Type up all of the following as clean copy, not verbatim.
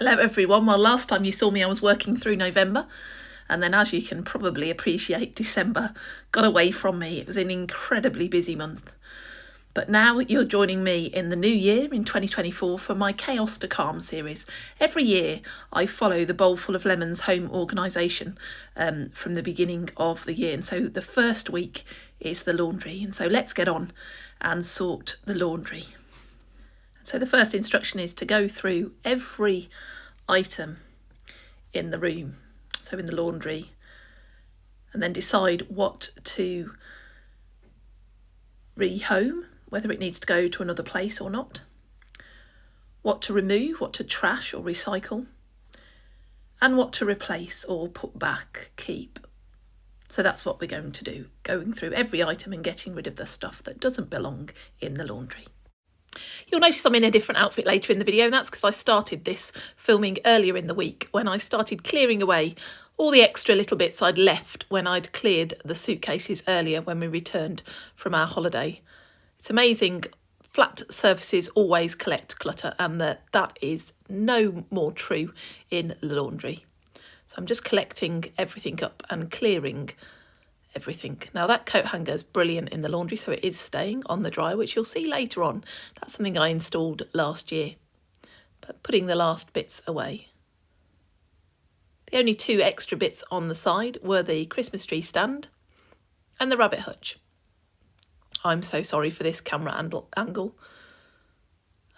Hello everyone. Well, last time you saw me I was working through November, and then as you can probably appreciate, December got away from me. It was an incredibly busy month. But now you're joining me in the new year in 2024 for my Chaos to Calm series. Every year I follow the Bowlful of Lemons home organisation from the beginning of the year. And so the first week is the laundry. And so let's get on and sort the laundry. So the first instruction is to go through every item in the room, so in the laundry, and then decide what to rehome, whether it needs to go to another place or not, what to remove, what to trash or recycle, and what to replace or put back, keep. So that's what we're going to do, going through every item and getting rid of the stuff that doesn't belong in the laundry. You'll notice I'm in a different outfit later in the video, and that's because I started this filming earlier in the week when I started clearing away all the extra little bits I'd left when I'd cleared the suitcases earlier when we returned from our holiday. It's amazing, flat surfaces always collect clutter, and that is no more true in the laundry. So I'm just collecting everything up and clearing everything. Now that coat hanger is brilliant in the laundry, so it is staying on the dryer, which you'll see later on. That's something I installed last year. But putting the last bits away. The only two extra bits on the side were the Christmas tree stand and the rabbit hutch. I'm so sorry for this camera angle.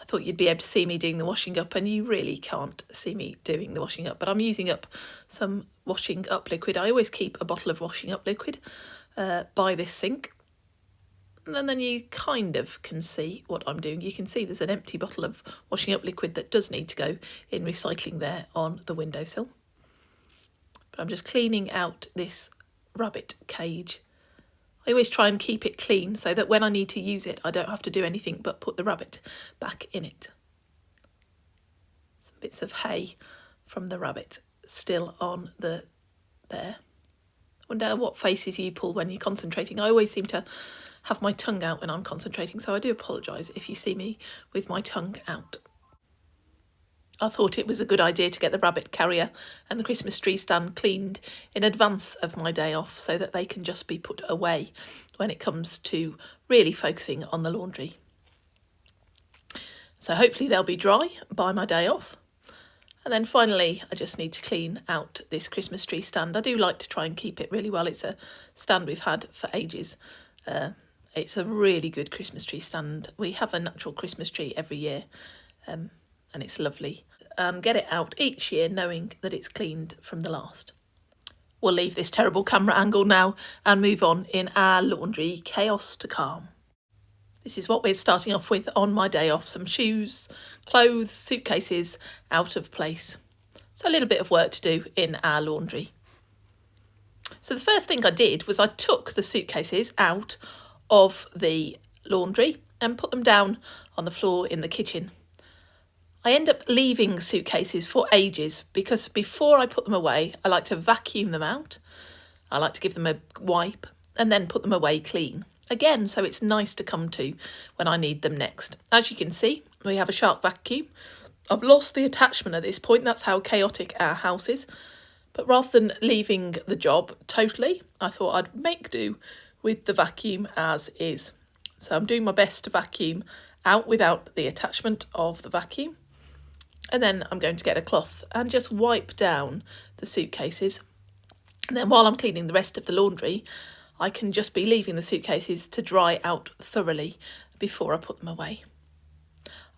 I thought you'd be able to see me doing the washing up, and you really can't see me doing the washing up, but I'm using up some washing up liquid. I always keep a bottle of washing up liquid by this sink, and then you kind of can see what I'm doing. You can see there's an empty bottle of washing up liquid that does need to go in recycling there on the windowsill. But I'm just cleaning out this rabbit cage. I always try and keep it clean so that when I need to use it, I don't have to do anything but put the rabbit back in it. Some bits of hay from the rabbit still on there. I wonder what faces you pull when you're concentrating. I always seem to have my tongue out when I'm concentrating, so I do apologise if you see me with my tongue out. I thought it was a good idea to get the rabbit carrier and the Christmas tree stand cleaned in advance of my day off so that they can just be put away when it comes to really focusing on the laundry. So hopefully they'll be dry by my day off. And then finally, I just need to clean out this Christmas tree stand. I do like to try and keep it really well. It's a stand we've had for ages. It's a really good Christmas tree stand. We have a natural Christmas tree every year. And it's lovely, and get it out each year knowing that it's cleaned from the last. We'll leave this terrible camera angle now and move on in our laundry chaos to calm. This is what we're starting off with on my day off: some shoes, clothes, suitcases out of place. So a little bit of work to do in our laundry. So the first thing I did was I took the suitcases out of the laundry and put them down on the floor in the kitchen. I end up leaving suitcases for ages because before I put them away, I like to vacuum them out. I like to give them a wipe and then put them away clean. Again, so it's nice to come to when I need them next. As you can see, we have a Shark vacuum. I've lost the attachment at this point. That's how chaotic our house is. But rather than leaving the job totally, I thought I'd make do with the vacuum as is. So I'm doing my best to vacuum out without the attachment of the vacuum. And then I'm going to get a cloth and just wipe down the suitcases. And then while I'm cleaning the rest of the laundry, I can just be leaving the suitcases to dry out thoroughly before I put them away.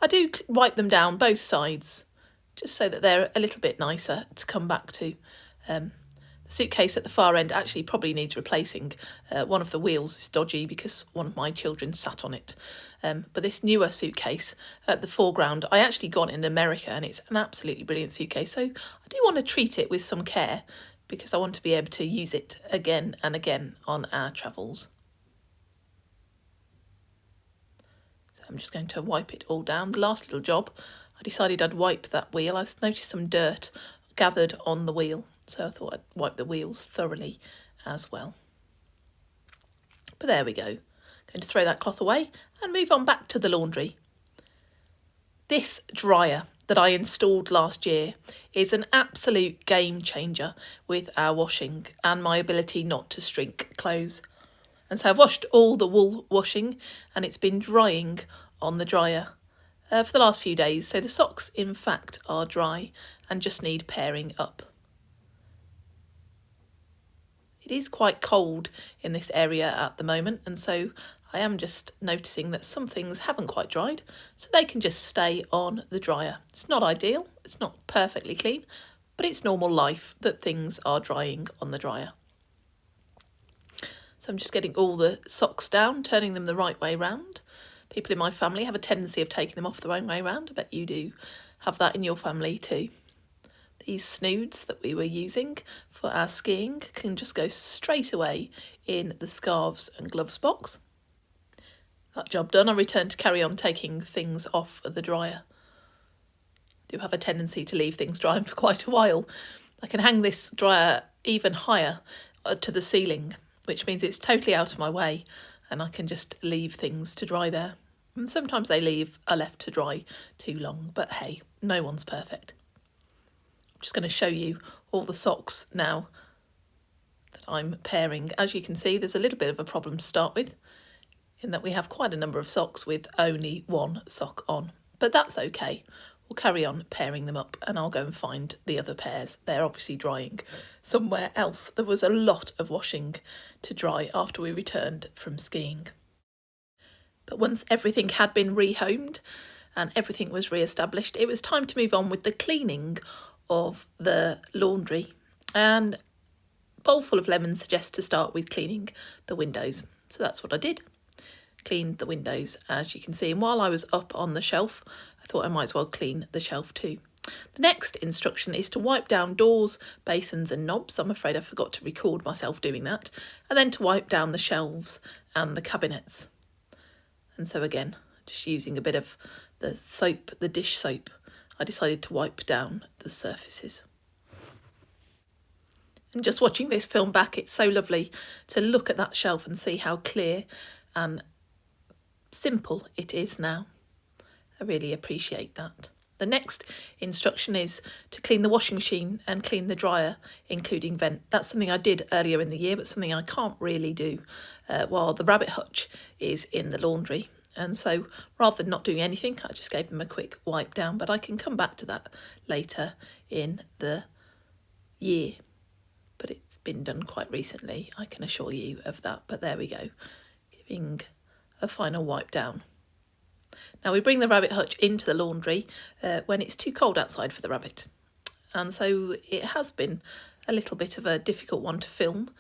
I do wipe them down both sides, just so that they're a little bit nicer to come back to. The suitcase at the far end actually probably needs replacing. One of the wheels is dodgy because one of my children sat on it. But this newer suitcase at the foreground, I actually got in America, and it's an absolutely brilliant suitcase. So I do want to treat it with some care because I want to be able to use it again and again on our travels. So I'm just going to wipe it all down. The last little job, I decided I'd wipe that wheel. I noticed some dirt gathered on the wheel, so I thought I'd wipe the wheels thoroughly as well. But there we go. Going to throw that cloth away and move on back to the laundry. This dryer that I installed last year is an absolute game changer with our washing and my ability not to shrink clothes. And so I've washed all the wool washing and it's been drying on the dryer for the last few days. So the socks, in fact, are dry and just need pairing up. It is quite cold in this area at the moment, and so I am just noticing that some things haven't quite dried, so they can just stay on the dryer. It's not ideal, it's not perfectly clean, but it's normal life that things are drying on the dryer. So I'm just getting all the socks down, turning them the right way round. People in my family have a tendency of taking them off the wrong way round. I bet you do have that in your family too. These snoods that we were using for our skiing can just go straight away in the scarves and gloves box. That job done, I returned to carry on taking things off the dryer. I do have a tendency to leave things drying for quite a while. I can hang this dryer even higher to the ceiling, which means it's totally out of my way and I can just leave things to dry there. And sometimes they are left to dry too long, but hey, no one's perfect. I'm just going to show you all the socks now that I'm pairing. As you can see, there's a little bit of a problem to start with, in that we have quite a number of socks with only one sock on. But that's okay. We'll carry on pairing them up and I'll go and find the other pairs. They're obviously drying somewhere else. There was a lot of washing to dry after we returned from skiing. But once everything had been rehomed and everything was re-established, it was time to move on with the cleaning of the laundry. And Bowlful of Lemons suggests to start with cleaning the windows. So that's what I did. Cleaned the windows, as you can see. And while I was up on the shelf, I thought I might as well clean the shelf too. The next instruction is to wipe down doors, basins and knobs. I'm afraid I forgot to record myself doing that. And then to wipe down the shelves and the cabinets. And so again, just using a bit of the soap, the dish soap, I decided to wipe down the surfaces. And just watching this film back, it's so lovely to look at that shelf and see how clear and simple it is now. I really appreciate that. The next instruction is to clean the washing machine and clean the dryer, including vent. That's something I did earlier in the year, but something I can't really do while the rabbit hutch is in the laundry. And so rather than not doing anything, I just gave them a quick wipe down, but I can come back to that later in the year. But it's been done quite recently, I can assure you of that. But there we go, giving a final wipe down. Now we bring the rabbit hutch into the laundry when it's too cold outside for the rabbit. And so it has been a little bit of a difficult one to film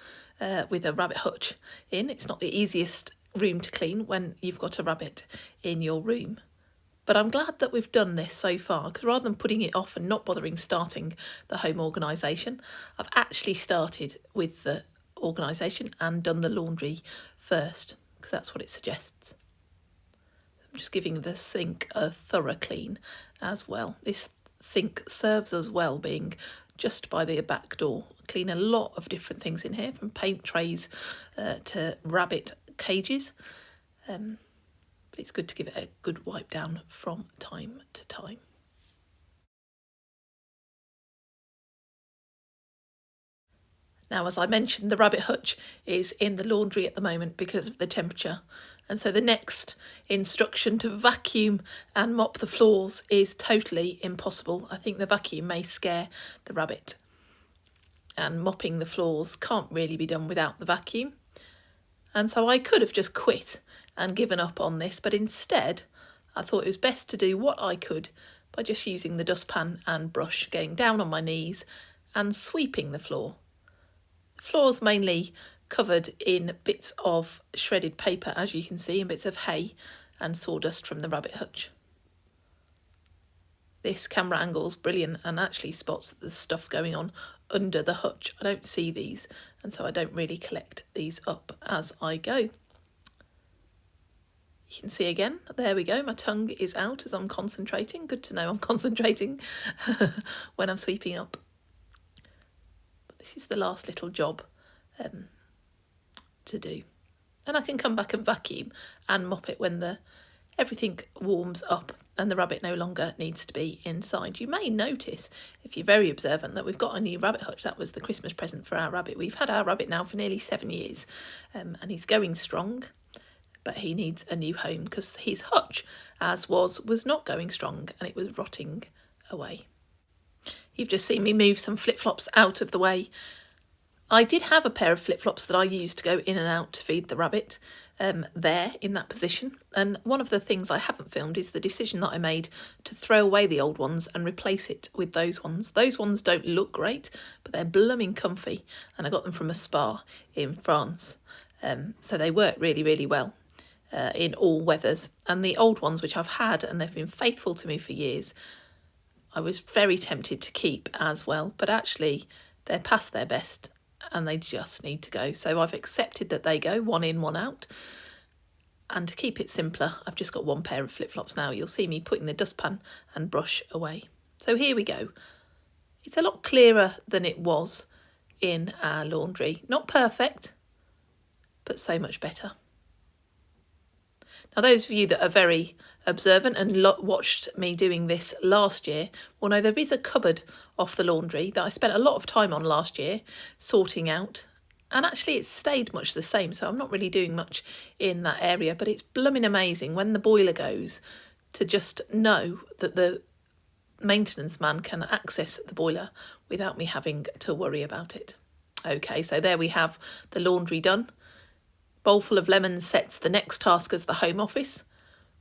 with a rabbit hutch in. It's not the easiest room to clean when you've got a rabbit in your room. But I'm glad that we've done this so far, because rather than putting it off and not bothering starting the home organisation, I've actually started with the organisation and done the laundry first, because that's what it suggests. I'm just giving the sink a thorough clean as well. This sink serves us well, being just by the back door. Clean a lot of different things in here, from paint trays to rabbit cages. But it's good to give it a good wipe down from time to time. Now, as I mentioned, the rabbit hutch is in the laundry at the moment because of the temperature. And so the next instruction to vacuum and mop the floors is totally impossible. I think the vacuum may scare the rabbit. And mopping the floors can't really be done without the vacuum. And so I could have just quit and given up on this, but instead I thought it was best to do what I could by just using the dustpan and brush, getting down on my knees and sweeping the floor. The floor's mainly covered in bits of shredded paper, as you can see, and bits of hay and sawdust from the rabbit hutch. This camera angle's brilliant and actually spots the stuff going on under the hutch. I don't see these, and so I don't really collect these up as I go. You can see again, there we go, my tongue is out as I'm concentrating. Good to know I'm concentrating when I'm sweeping up. But this is the last little job to do. And I can come back and vacuum and mop it when everything warms up and the rabbit no longer needs to be inside. You may notice, if you're very observant, that we've got a new rabbit hutch. That was the Christmas present for our rabbit. We've had our rabbit now for nearly 7 years, and he's going strong, but he needs a new home because his hutch, as was not going strong, and it was rotting away. You've just seen me move some flip-flops out of the way. I did have a pair of flip-flops that I used to go in and out to feed the rabbit, there in that position, and one of the things I haven't filmed is the decision that I made to throw away the old ones and replace it with those ones. Those ones don't look great, but they're blooming comfy, and I got them from a spa in France, so they work really, really well in all weathers. And the old ones, which I've had and they've been faithful to me for years, I was very tempted to keep as well, but actually they're past their best and they just need to go. So I've accepted that they go, one in, one out. And to keep it simpler, I've just got one pair of flip-flops now. You'll see me putting the dustpan and brush away. So here we go. It's a lot clearer than it was in our laundry. Not perfect, but so much better. Now, those of you that are very observant and watched me doing this last year will know there is a cupboard off the laundry that I spent a lot of time on last year sorting out, and actually it's stayed much the same, so I'm not really doing much in that area, but it's blooming amazing when the boiler goes to just know that the maintenance man can access the boiler without me having to worry about it. Okay, so there we have the laundry done. Bowlful of lemons sets the next task as the home office,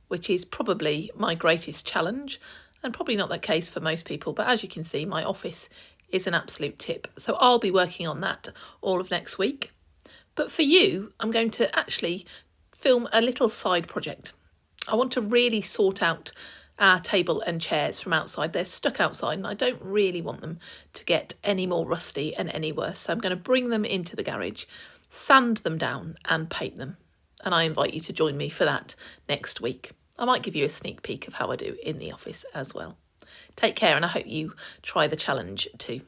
which is probably my greatest challenge, and probably not the case for most people, but as you can see, my office is an absolute tip. So I'll be working on that all of next week. But for you, I'm going to actually film a little side project. I want to really sort out our table and chairs from outside. They're stuck outside and I don't really want them to get any more rusty and any worse. So I'm going to bring them into the garage, sand them down and paint them. And I invite you to join me for that next week. I might give you a sneak peek of how I do in the office as well. Take care, and I hope you try the challenge too.